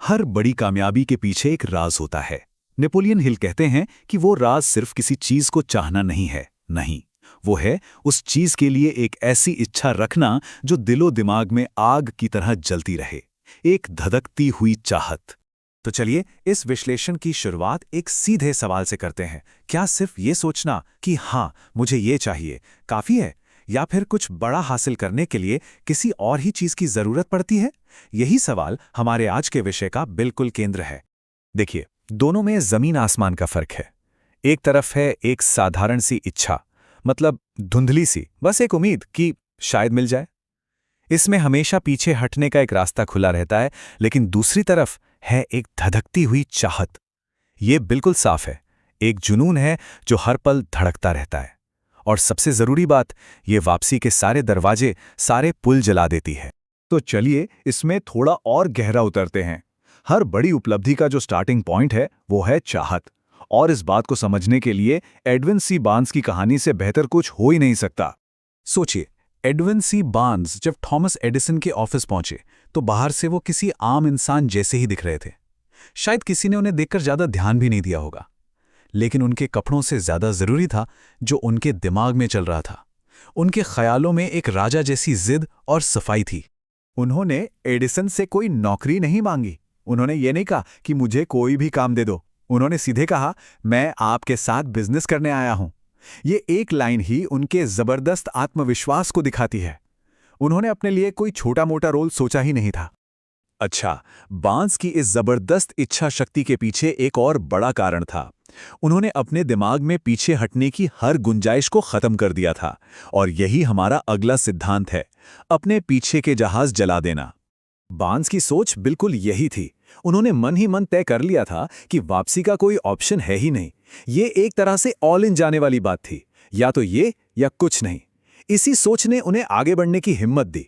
हर बड़ी कामयाबी के पीछे एक राज होता है। नेपोलियन हिल कहते हैं कि वो राज सिर्फ किसी चीज को चाहना नहीं है, नहीं, वो है उस चीज के लिए एक ऐसी इच्छा रखना जो दिलो दिमाग में आग की तरह जलती रहे, एक धधकती हुई चाहत। तो चलिए इस विश्लेषण की शुरुआत एक सीधे सवाल से करते हैं। क्या सिर्फ ये सोचना कि हाँ मुझे ये चाहिए काफी है, या फिर कुछ बड़ा हासिल करने के लिए किसी और ही चीज की जरूरत पड़ती है? यही सवाल हमारे आज के विषय का बिल्कुल केंद्र है। देखिए, दोनों में जमीन आसमान का फर्क है। एक तरफ है एक साधारण सी इच्छा, मतलब धुंधली सी, बस एक उम्मीद कि शायद मिल जाए। इसमें हमेशा पीछे हटने का एक रास्ता खुला रहता है। लेकिन दूसरी तरफ है एक धधकती हुई चाहत। ये बिल्कुल साफ है, एक जुनून है जो हर पल धड़कता रहता है। और सबसे जरूरी बात, ये वापसी के सारे दरवाजे, सारे पुल जला देती है। तो चलिए इसमें थोड़ा और गहरा उतरते हैं। हर बड़ी उपलब्धि का जो स्टार्टिंग पॉइंट है वो है चाहत। और इस बात को समझने के लिए एडविन सी बार्न्स की कहानी से बेहतर कुछ हो ही नहीं सकता। सोचिए, एडविन सी बार्न्स जब थॉमस एडिसन के ऑफिस पहुंचे तो बाहर से वो किसी आम इंसान जैसे ही दिख रहे थे। शायद किसी ने उन्हें देखकर ज्यादा ध्यान भी नहीं दिया होगा, लेकिन उनके कपड़ों से ज्यादा जरूरी था जो उनके दिमाग में चल रहा था। उनके ख्यालों में एक राजा जैसी जिद और सफाई थी। उन्होंने एडिसन से कोई नौकरी नहीं मांगी। उन्होंने ये नहीं कहा कि मुझे कोई भी काम दे दो। उन्होंने सीधे कहा, मैं आपके साथ बिजनेस करने आया हूं। ये एक लाइन ही उनके जबरदस्त आत्मविश्वास को दिखाती है। उन्होंने अपने लिए कोई छोटा मोटा रोल सोचा ही नहीं था। अच्छा, बार्न्स की इस जबरदस्त इच्छा शक्ति के पीछे एक और बड़ा कारण था। उन्होंने अपने दिमाग में पीछे हटने की हर गुंजाइश को खत्म कर दिया था। और यही हमारा अगला सिद्धांत है, अपने पीछे के जहाज जला देना। बार्न्स की सोच बिल्कुल यही थी। उन्होंने मन ही मन तय कर लिया था कि वापसी का कोई ऑप्शन है ही नहीं। ये एक तरह से ऑल इन जाने वाली बात थी, या तो ये या कुछ नहीं। इसी सोच ने उन्हें आगे बढ़ने की हिम्मत दी।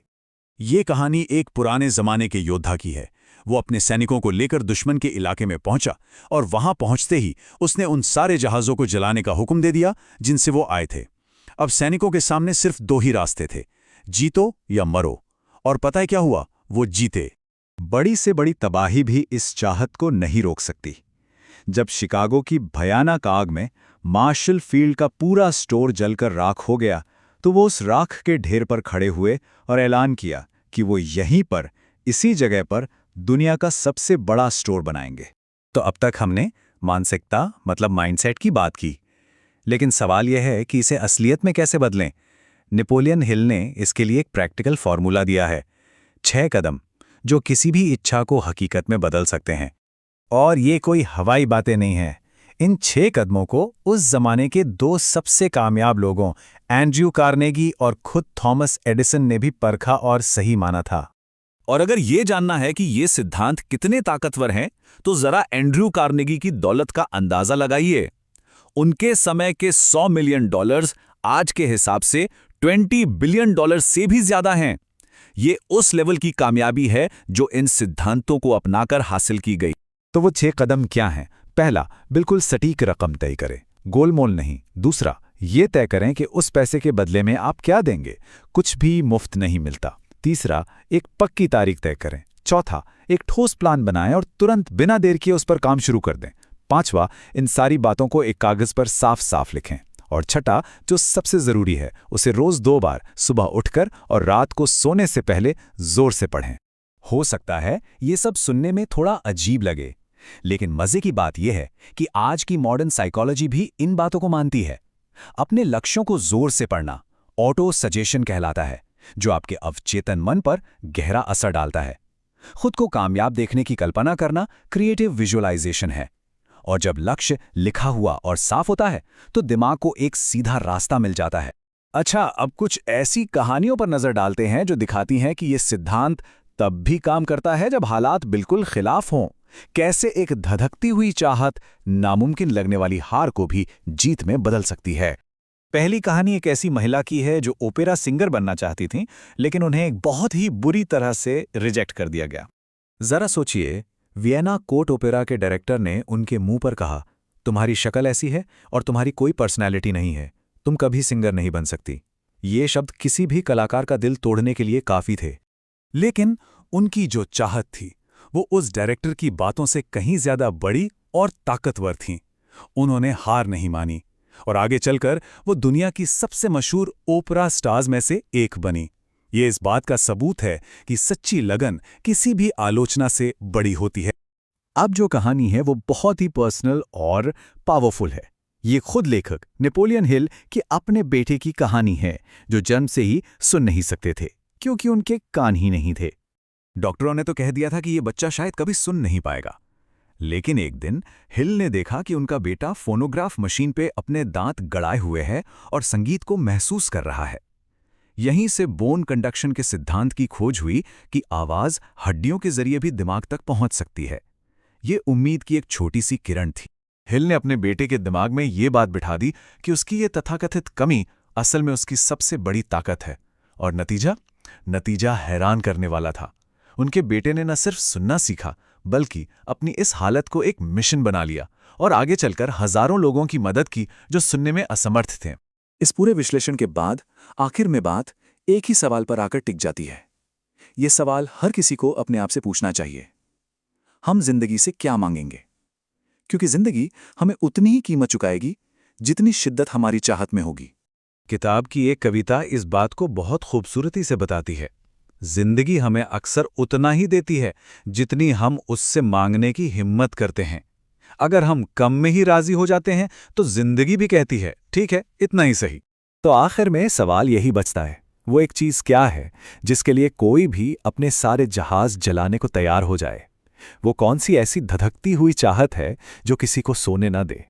ये कहानी एक पुराने जमाने के योद्धा की है। वो अपने सैनिकों को लेकर दुश्मन के इलाके में पहुंचा और वहां पहुंचते ही उसने उन सारे जहाज़ों को जलाने का हुक्म दे दिया जिनसे वो आए थे। अब सैनिकों के सामने सिर्फ दो ही रास्ते थे, जीतो या मरो। और पता है क्या हुआ? वो जीते। बड़ी से बड़ी तबाही भी इस चाहत को नहीं रोक सकती। जब शिकागो की भयानक आग में मार्शल फील्ड का पूरा स्टोर जलकर राख हो गया, तो वो उस राख के ढेर पर खड़े हुए और ऐलान किया कि वो यहीं पर, इसी जगह पर दुनिया का सबसे बड़ा स्टोर बनाएंगे। तो अब तक हमने मानसिकता मतलब माइंडसेट की बात की, लेकिन सवाल यह है कि इसे असलियत में कैसे बदलें। नेपोलियन हिल ने इसके लिए एक प्रैक्टिकल फॉर्मूला दिया है, 6 कदम जो किसी भी इच्छा को हकीकत में बदल सकते हैं। और ये कोई हवाई बातें नहीं हैं। इन 6 कदमों को उस जमाने के 2 सबसे कामयाब लोगों एंड्रयू कार्नेगी और खुद थॉमस एडिसन ने भी परखा और सही माना था। और अगर ये जानना है कि ये सिद्धांत कितने ताकतवर हैं, तो जरा एंड्रयू कार्नेगी की दौलत का अंदाजा लगाइए। उनके समय के $100 मिलियन आज के हिसाब से $20 बिलियन से भी ज्यादा हैं। ये उस लेवल की कामयाबी है जो इन सिद्धांतों को अपनाकर हासिल की गई। तो वो 6 कदम क्या हैं? पहला, बिल्कुल सटीक रकम तय करें, गोलमोल नहीं। दूसरा, ये तय करें कि उस पैसे के बदले में आप क्या देंगे, कुछ भी मुफ्त नहीं मिलता। तीसरा, एक पक्की तारीख तय करें। चौथा, एक ठोस प्लान बनाएं और तुरंत बिना देर किए उस पर काम शुरू कर दें। पांचवा, इन सारी बातों को एक कागज पर साफ साफ लिखें। और छठा, जो सबसे जरूरी है, उसे रोज 2 बार, सुबह उठकर और रात को सोने से पहले जोर से पढ़ें। हो सकता है ये सब सुनने में थोड़ा अजीब लगे, लेकिन मजे की बात यह है कि आज की मॉडर्न साइकोलॉजी भी इन बातों को मानती है। अपने लक्ष्यों को जोर से पढ़ना ऑटो सजेशन कहलाता है, जो आपके अवचेतन मन पर गहरा असर डालता है। खुद को कामयाब देखने की कल्पना करना क्रिएटिव विजुअलाइजेशन है। और जब लक्ष्य लिखा हुआ और साफ होता है, तो दिमाग को एक सीधा रास्ता मिल जाता है। अच्छा, अब कुछ ऐसी कहानियों पर नजर डालते हैं जो दिखाती हैं कि यह सिद्धांत तब भी काम करता है जब हालात बिल्कुल खिलाफ हों। कैसे एक धधकती हुई चाहत नामुमकिन लगने वाली हार को भी जीत में बदल सकती है। पहली कहानी एक ऐसी महिला की है जो ओपेरा सिंगर बनना चाहती थी, लेकिन उन्हें एक बहुत ही बुरी तरह से रिजेक्ट कर दिया गया। जरा सोचिए, वियना कोर्ट ओपेरा के डायरेक्टर ने उनके मुंह पर कहा, तुम्हारी शक्ल ऐसी है और तुम्हारी कोई पर्सनैलिटी नहीं है, तुम कभी सिंगर नहीं बन सकती। ये शब्द किसी भी कलाकार का दिल तोड़ने के लिए काफी थे। लेकिन उनकी जो चाहत थी, वो उस डायरेक्टर की बातों से कहीं ज्यादा बड़ी और ताकतवर थीं। उन्होंने हार नहीं मानी और आगे चलकर वो दुनिया की सबसे मशहूर ओपरा स्टार्स में से एक बनी। ये इस बात का सबूत है कि सच्ची लगन किसी भी आलोचना से बड़ी होती है। अब जो कहानी है वो बहुत ही पर्सनल और पावरफुल है। ये खुद लेखक नेपोलियन हिल की अपने बेटे की कहानी है, जो जन्म से ही सुन नहीं सकते थे क्योंकि उनके कान ही नहीं थे। डॉक्टरों ने तो कह दिया था कि ये बच्चा शायद कभी सुन नहीं पाएगा। लेकिन एक दिन हिल ने देखा कि उनका बेटा फोनोग्राफ मशीन पे अपने दांत गड़ाए हुए है और संगीत को महसूस कर रहा है। यहीं से बोन कंडक्शन के सिद्धांत की खोज हुई कि आवाज हड्डियों के जरिए भी दिमाग तक पहुंच सकती है। ये उम्मीद की एक छोटी सी किरण थी। हिल ने अपने बेटे के दिमाग में ये बात बिठा दी कि उसकी ये तथाकथित कमी असल में उसकी सबसे बड़ी ताकत है। और नतीजा हैरान करने वाला था। उनके बेटे ने न सिर्फ सुनना सीखा, बल्कि अपनी इस हालत को एक मिशन बना लिया और आगे चलकर हजारों लोगों की मदद की जो सुनने में असमर्थ थे। इस पूरे विश्लेषण के बाद आखिर में बात एक ही सवाल पर आकर टिक जाती है। ये सवाल हर किसी को अपने आप से पूछना चाहिए, हम जिंदगी से क्या मांगेंगे? क्योंकि जिंदगी हमें उतनी ही कीमत चुकाएगी जितनी शिद्दत हमारी चाहत में होगी। किताब की एक कविता इस बात को बहुत खूबसूरती से बताती है। जिंदगी हमें अक्सर उतना ही देती है जितनी हम उससे मांगने की हिम्मत करते हैं। अगर हम कम में ही राजी हो जाते हैं तो जिंदगी भी कहती है ठीक है, इतना ही सही। तो आखिर में सवाल यही बचता है, वो एक चीज क्या है जिसके लिए कोई भी अपने सारे जहाज जलाने को तैयार हो जाए? वो कौन सी ऐसी धधकती हुई चाहत है जो किसी को सोने न दे?